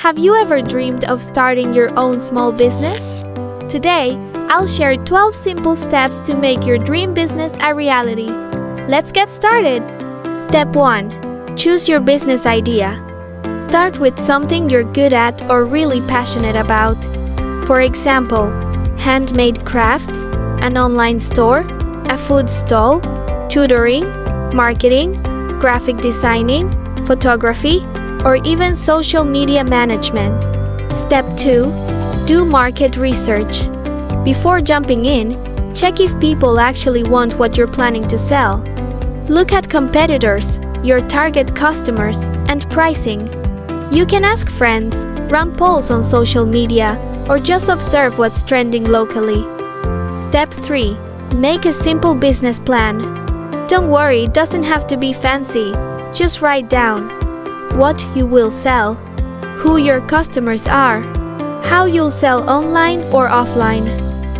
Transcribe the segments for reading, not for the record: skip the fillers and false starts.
Have you ever dreamed of starting your own small business? Today, I'll share 12 simple steps to make your dream business a reality. Let's get started. Step 1. Choose your business idea. Start with something you're good at or really passionate about. For example, handmade crafts, an online store, a food stall, tutoring, marketing, graphic designing, photography, or even social media management. Step 2. Do market research. Before jumping in, check if people actually want what you're planning to sell. Look at competitors, your target customers, and pricing. You can ask friends, run polls on social media, or just observe what's trending locally. Step 3. Make a simple business plan. Don't worry, it doesn't have to be fancy. Just write down what you will sell, who your customers are, how you'll sell online or offline,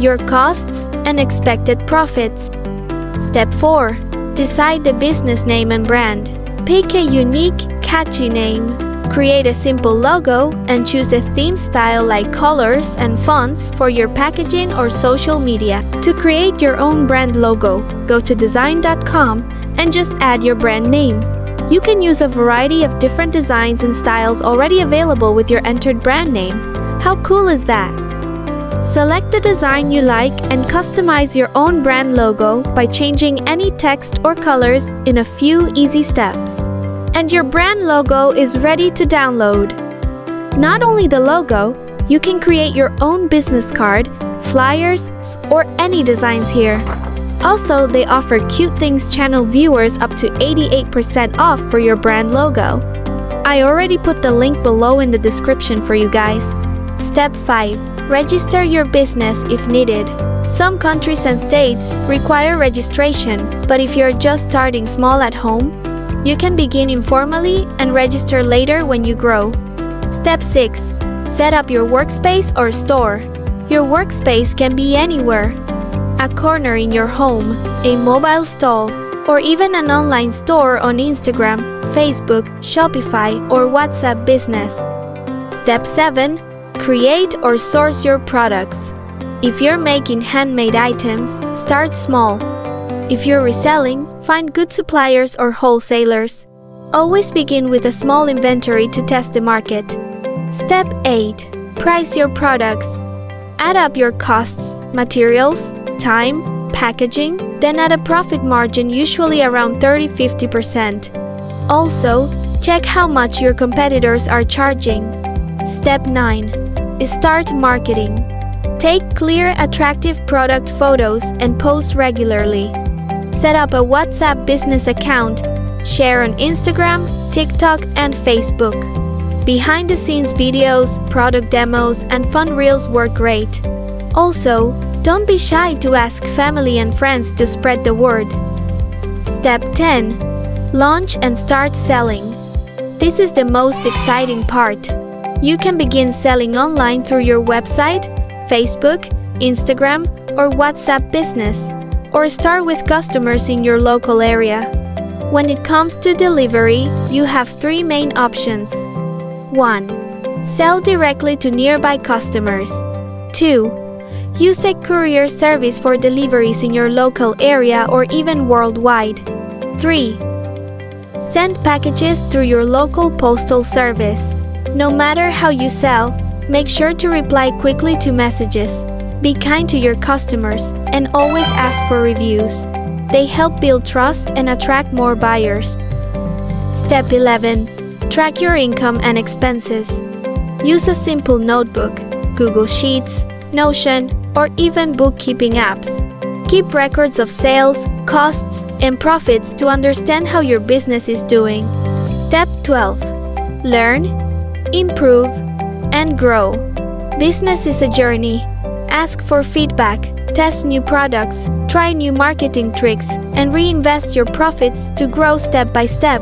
your costs and expected profits. Step 4. Decide the business name and brand. Pick a unique, catchy name. Create a simple logo and choose a theme style like colors and fonts for your packaging or social media. To create your own brand logo, go to design.com and just add your brand name. You can use a variety of different designs and styles already available with your entered brand name. How cool is that? Select the design you like and customize your own brand logo by changing any text or colors in a few easy steps. And your brand logo is ready to download. Not only the logo, you can create your own business card, flyers, or any designs here. Also, they offer Cute Things channel viewers up to 88% off for your brand logo. I already put the link below in the description for you guys. Step 5. Register your business if needed. Some countries and states require registration, but if you're just starting small at home, you can begin informally and register later when you grow. Step 6. Set up your workspace or store. Your workspace can be anywhere. A corner in your home, a mobile stall, or even an online store on Instagram, Facebook, Shopify, or WhatsApp Business. Step 7. Create or source your products. If you're making handmade items, start small. If you're reselling, find good suppliers or wholesalers. Always begin with a small inventory to test the market. Step 8. Price your products. Add up your costs, materials, time, packaging, then add a profit margin usually around 30-50%. Also, check how much your competitors are charging. Step 9. Start marketing. Take clear, attractive product photos and post regularly. Set up a WhatsApp business account. Share on Instagram, TikTok, and Facebook. Behind-the-scenes videos, product demos, and fun reels work great. Also, don't be shy to ask family and friends to spread the word. Step 10. Launch and start selling. This is the most exciting part. You can begin selling online through your website, Facebook, Instagram, or WhatsApp business, or start with customers in your local area. When it comes to delivery, you have 3 main options. 1. Sell directly to nearby customers. 2. Use a courier service for deliveries in your local area or even worldwide. 3. Send packages through your local postal service. No matter how you sell, make sure to reply quickly to messages. Be kind to your customers and always ask for reviews. They help build trust and attract more buyers. Step 11. Track your income and expenses. Use a simple notebook, Google Sheets, Notion, or even bookkeeping apps. Keep records of sales, costs, and profits to understand how your business is doing. Step 12. Learn, improve, and grow. Business is a journey. Ask for feedback, test new products, try new marketing tricks, and reinvest your profits to grow step by step.